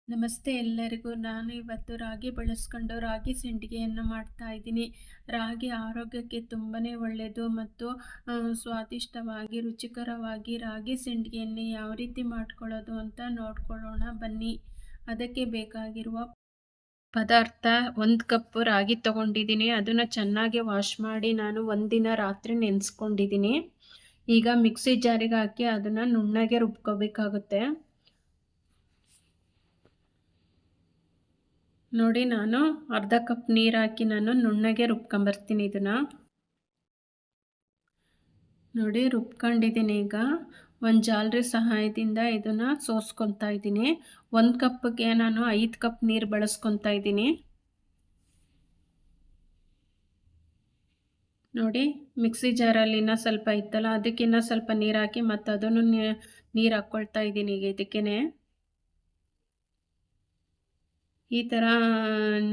ನಮಸ್ತೆ ಎಲ್ಲರಿಗೂ. ನಾನು ಇವತ್ತು ರಾಗಿ ಬಳಸ್ಕೊಂಡು ರಾಗಿ ಸಂಡಿಗೆಯನ್ನು ಮಾಡ್ತಾ ಇದ್ದೀನಿ. ರಾಗಿ ಆರೋಗ್ಯಕ್ಕೆ ತುಂಬಾ ಒಳ್ಳೆಯದು ಮತ್ತು ಸ್ವಾದಿಷ್ಟವಾಗಿ ರುಚಿಕರವಾಗಿ ರಾಗಿ ಸಂಡಿಗೆಯನ್ನು ಯಾವ ರೀತಿ ಮಾಡ್ಕೊಳ್ಳೋದು ಅಂತ ನೋಡ್ಕೊಳ್ಳೋಣ ಬನ್ನಿ. ಅದಕ್ಕೆ ಬೇಕಾಗಿರುವ ಪದಾರ್ಥ: 1 ಕಪ್ ರಾಗಿ ತೊಗೊಂಡಿದ್ದೀನಿ. ಅದನ್ನು ಚೆನ್ನಾಗಿ ವಾಶ್ ಮಾಡಿ ನಾನು ಒಂದಿನ ರಾತ್ರಿ ನೆನೆಸ್ಕೊಂಡಿದ್ದೀನಿ. ಈಗ ಮಿಕ್ಸಿ ಜಾರಿಗೆ ಹಾಕಿ ಅದನ್ನು ನುಣ್ಣಗೆ ರುಬ್ಕೋಬೇಕಾಗುತ್ತೆ. ನೋಡಿ, ನಾನು ಅರ್ಧ ಕಪ್ ನೀರು ಹಾಕಿ ನಾನು ನುಣ್ಣಗೆ ರುಬ್ಕೊಂಬರ್ತೀನಿ. ಇದನ್ನು ನೋಡಿ ರುಬ್ಕೊಂಡಿದ್ದೀನಿ. ಈಗ ಒಂದು ಜಾಲರಿ ಸಹಾಯದಿಂದ ಇದನ್ನು ಸೋಸ್ಕೊತಾ ಇದ್ದೀನಿ. 1 ಕಪ್ಗೆ ನಾನು 5 ಕಪ್ ನೀರು ಬಳಸ್ಕೊತಾ ಇದ್ದೀನಿ. ನೋಡಿ, ಮಿಕ್ಸಿ ಜಾರಲ್ಲಿ ಇನ್ನೂ ಸ್ವಲ್ಪ ಇತ್ತಲ್ಲ, ಅದಕ್ಕಿನ್ನ ಸ್ವಲ್ಪ ನೀರು ಹಾಕಿ ಮತ್ತು ಅದನ್ನು ನೀರು ಹಾಕ್ಕೊಳ್ತಾ ಇದ್ದೀನಿ. ಈಗ ಇದಕ್ಕೇ ಈ ಥರ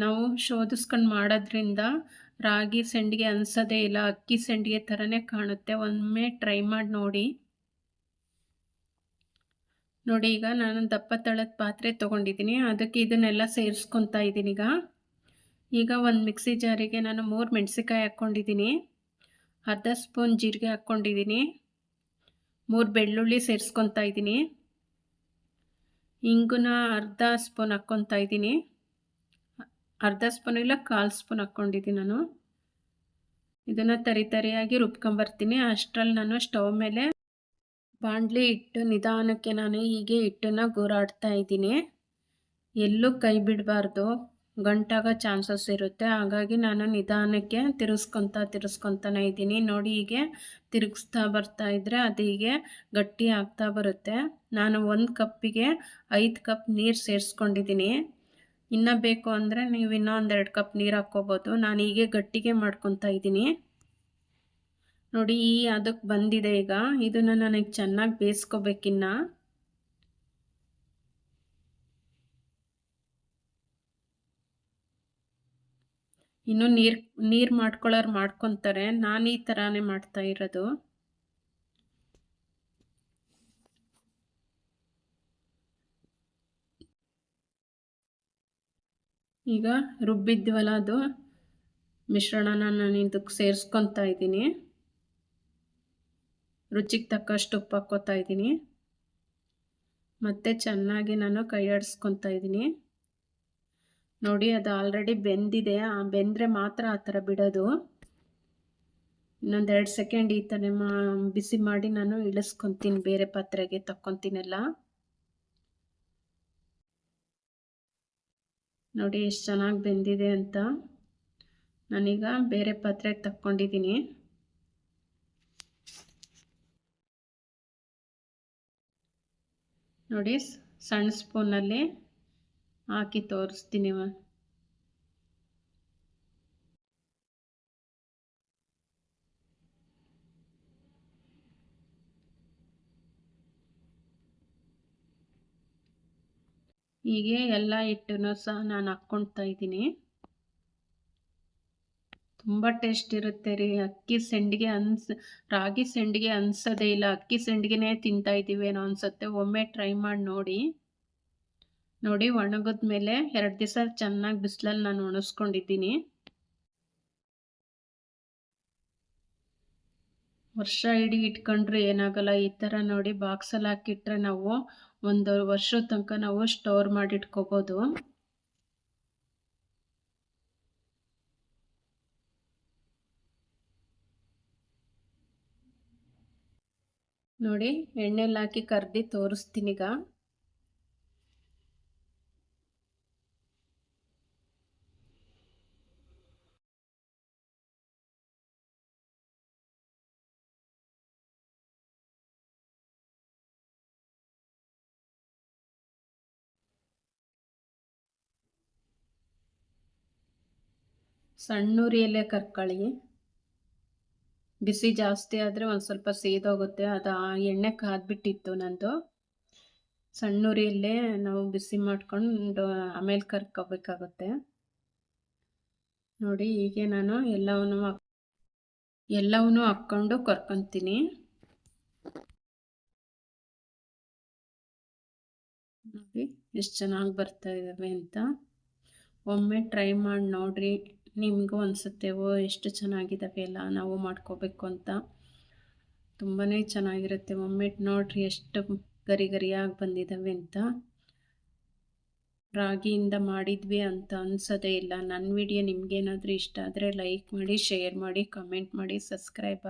ನಾವು ಶೋಧಿಸ್ಕೊಂಡು ಮಾಡೋದ್ರಿಂದ ರಾಗಿ ಸಂಡಿಗೆ ಅನಿಸೋದೇ ಇಲ್ಲ, ಅಕ್ಕಿ ಸಂಡಿಗೆ ಥರನೇ ಕಾಣುತ್ತೆ. ಒಮ್ಮೆ ಟ್ರೈ ಮಾಡಿ ನೋಡಿ. ನೋಡಿ, ಈಗ ನಾನು ದಪ್ಪ ತಳದ ಪಾತ್ರೆ ತೊಗೊಂಡಿದ್ದೀನಿ. ಅದಕ್ಕೆ ಇದನ್ನೆಲ್ಲ ಸೇರಿಸ್ಕೊತಾ ಇದ್ದೀನಿ. ಈಗ ಒಂದು ಮಿಕ್ಸಿ ಜಾರಿಗೆ ನಾನು 3 ಮೆಣಸಿನ್ಕಾಯಿ ಹಾಕ್ಕೊಂಡಿದ್ದೀನಿ, ಅರ್ಧ ಸ್ಪೂನ್ ಜೀರಿಗೆ ಹಾಕ್ಕೊಂಡಿದ್ದೀನಿ, 3 ಬೆಳ್ಳುಳ್ಳಿ ಸೇರಿಸ್ಕೊತಾ ಇದ್ದೀನಿ, ಇಂಗುನ ಅರ್ಧ ಸ್ಪೂನ್ ಹಾಕ್ಕೊತಾ ಇದ್ದೀನಿ. ಅರ್ಧ ಸ್ಪೂನ್ ಇಲ್ಲ, 1/4 ಸ್ಪೂನ್ ಹಾಕ್ಕೊಂಡಿದ್ದೀನಿ ನಾನು. ಇದನ್ನು ತರಿಯಾಗಿ ರುಬ್ಕೊಂಬರ್ತೀನಿ. ಅಷ್ಟರಲ್ಲಿ ನಾನು ಸ್ಟವ್ ಮೇಲೆ ಬಾಣಲಿ ಇಟ್ಟು ನಿಧಾನಕ್ಕೆ ನಾನು ಹೀಗೆ ಹಿಟ್ಟನ್ನು ಗೂರಾಡ್ತಾ ಇದ್ದೀನಿ. ಎಲ್ಲೂ ಕೈ ಬಿಡಬಾರ್ದು, ಗಂಟಾಗೋ ಚಾನ್ಸಸ್ ಇರುತ್ತೆ. ಹಾಗಾಗಿ ನಾನು ನಿಧಾನಕ್ಕೆ ತಿರುಗಿಸ್ಕೊತಾನೆ ಇದ್ದೀನಿ. ನೋಡಿ, ಹೀಗೆ ತಿರುಗಿಸ್ತಾ ಬರ್ತಾ ಇದ್ದರೆ ಅದು ಹೀಗೆ ಗಟ್ಟಿ ಆಗ್ತಾ ಬರುತ್ತೆ. ನಾನು 1 ಕಪ್ಪಿಗೆ 5 ಕಪ್ ನೀರು ಸೇರಿಸ್ಕೊಂಡಿದ್ದೀನಿ. ಇನ್ನೂ ಬೇಕು ಅಂದರೆ ನೀವು ಇನ್ನೂ 1-2 ಕಪ್ ನೀರು ಹಾಕ್ಕೋಬೋದು. ನಾನು ಹೀಗೆ ಗಟ್ಟಿಗೆ ಮಾಡ್ಕೊತಾ ಇದ್ದೀನಿ. ನೋಡಿ, ಅದಕ್ಕೆ ಬಂದಿದೆ. ಈಗ ಇದನ್ನು ನನಗೆ ಚೆನ್ನಾಗಿ ಬೇಯಿಸ್ಕೋಬೇಕಿನ್ನ. ಇನ್ನು ನೀರು ಮಾಡ್ಕೊಳ್ಳೋರು ಮಾಡ್ಕೊತಾರೆ, ನಾನು ಈ ಥರನೇ ಮಾಡ್ತಾ ಇರೋದು. ಈಗ ರುಬ್ಬಿದ್ವಲ್ಲ ಅದು ಮಿಶ್ರಣನ ನಾನು ಇದಕ್ಕೆ ಸೇರಿಸ್ಕೊತಾ ಇದ್ದೀನಿ. ರುಚಿಗೆ ತಕ್ಕಷ್ಟು ಉಪ್ಪು ಹಾಕ್ಕೋತಾ ಇದ್ದೀನಿ. ಮತ್ತು ಚೆನ್ನಾಗಿ ನಾನು ಕೈ ಆಡಿಸ್ಕೊತಾ ಇದ್ದೀನಿ. ನೋಡಿ, ಅದು ಆಲ್ರೆಡಿ ಬೆಂದಿದೆ. ಬೆಂದರೆ ಮಾತ್ರ ಆ ಥರ ಬಿಡೋದು. ಇನ್ನೊಂದು 2 ಸೆಕೆಂಡ್ ಈ ಥರ ಬಿಸಿ ಮಾಡಿ ನಾನು ಇಳಿಸ್ಕೊತೀನಿ, ಬೇರೆ ಪಾತ್ರೆಗೆ ತಕ್ಕೊತೀನೆಲ್ಲ. ನೋಡಿ ಎಷ್ಟು ಚೆನ್ನಾಗಿ ಬೆಂದಿದೆ ಅಂತ. ನಾನೀಗ ಬೇರೆ ಪಾತ್ರೆಗೆ ತಕ್ಕೊಂಡಿದ್ದೀನಿ. ನೋಡಿ, ಸಣ್ಣ ಸ್ಪೂನಲ್ಲಿ ಹಾಕಿ ತೋರಿಸ್ತೀನಿ. ಹೀಗೆ ಎಲ್ಲ ಹಿಟ್ಟನ್ನು ಸಹ ನಾನು ಹಾಕ್ಕೊಳ್ತಾ ಇದ್ದೀನಿ. ತುಂಬ ಟೇಸ್ಟ್ ಇರುತ್ತೆ ರೀ. ರಾಗಿ ಸಂಡಿಗೆ ಅನಿಸೋದೇ ಇಲ್ಲ, ಅಕ್ಕಿ ಸಂಡಿಗೆನೇ ತಿಂತಾ ಇದ್ದೀವೇನೋ ಅನಿಸುತ್ತೆ. ಒಮ್ಮೆ ಟ್ರೈ ಮಾಡಿ ನೋಡಿ. ನೋಡಿ, ಒಣಗಿದ ಮೇಲೆ 2 ದಿವಸ ಚೆನ್ನಾಗಿ ಬಿಸಿಲಲ್ಲಿ ನಾನು ಒಣಗಿಸ್ಕೊಂಡಿದ್ದೀನಿ. ವರ್ಷ ಇಡೀ ಇಟ್ಕೊಂಡ್ರೆ ಏನಾಗಲ್ಲ. ಈ ಥರ ನೋಡಿ ಬಾಕ್ಸಲ್ಲಿ ಹಾಕಿಟ್ರೆ ನಾವು 1 ವರ್ಷದ ತನಕ ನಾವು ಸ್ಟೋರ್ ಮಾಡಿ ಇಟ್ಕೋಬೋದು. ನೋಡಿ, ಎಣ್ಣೆಲ್ಲಿ ಹಾಕಿ ಕರ್ದು ತೋರಿಸ್ತೀನಿ. ಈಗ ಸಣ್ಣ ಉರಿಯಲ್ಲೇ ಕರ್ಕೊಳ್ಳಿ. ಬಿಸಿ ಜಾಸ್ತಿ ಆದರೆ ಒಂದು ಸ್ವಲ್ಪ ಸೇದೋಗುತ್ತೆ. ಅದು ಎಣ್ಣೆ ಕಾದ್ಬಿಟ್ಟಿತ್ತು ನಂದು. ಸಣ್ಣ ಉರಿಯಲ್ಲೇ ನಾವು ಬಿಸಿ ಮಾಡಿಕೊಂಡು ಆಮೇಲೆ ಕರ್ಕೋಬೇಕಾಗುತ್ತೆ. ನೋಡಿ, ಹೀಗೆ ನಾನು ಎಲ್ಲವನ್ನೂ ಹಾಕ್ಕೊಂಡು ಕರ್ಕೊತೀನಿ. ನೋಡಿ, ಎಷ್ಟು ಚೆನ್ನಾಗಿ ಬರ್ತಾ ಇದ್ದಾವೆ ಅಂತ. ಒಮ್ಮೆ ಟ್ರೈ ಮಾಡಿ ನೋಡಿರಿ, ನಿಮಗೂ ಅನಿಸುತ್ತೆ ಓ ಎಷ್ಟು ಚೆನ್ನಾಗಿದ್ದಾವೆ ಎಲ್ಲ, ನಾವು ಮಾಡ್ಕೋಬೇಕು ಅಂತ. ತುಂಬಾ ಚೆನ್ನಾಗಿರುತ್ತೆ. ಒಮ್ಮೆ ನೋಡಿರಿ ಎಷ್ಟು ಗರಿ ಗರಿಯಾಗಿ ಬಂದಿದ್ದಾವೆ ಅಂತ. ರಾಗಿಯಿಂದ ಮಾಡಿದ್ವಿ ಅಂತ ಅನ್ಸೋದೇ ಇಲ್ಲ. ನನ್ನ ವಿಡಿಯೋ ನಿಮಗೇನಾದರೂ ಇಷ್ಟ ಆದರೆ ಲೈಕ್ ಮಾಡಿ, ಶೇರ್ ಮಾಡಿ, ಕಮೆಂಟ್ ಮಾಡಿ, ಸಬ್ಸ್ಕ್ರೈಬ್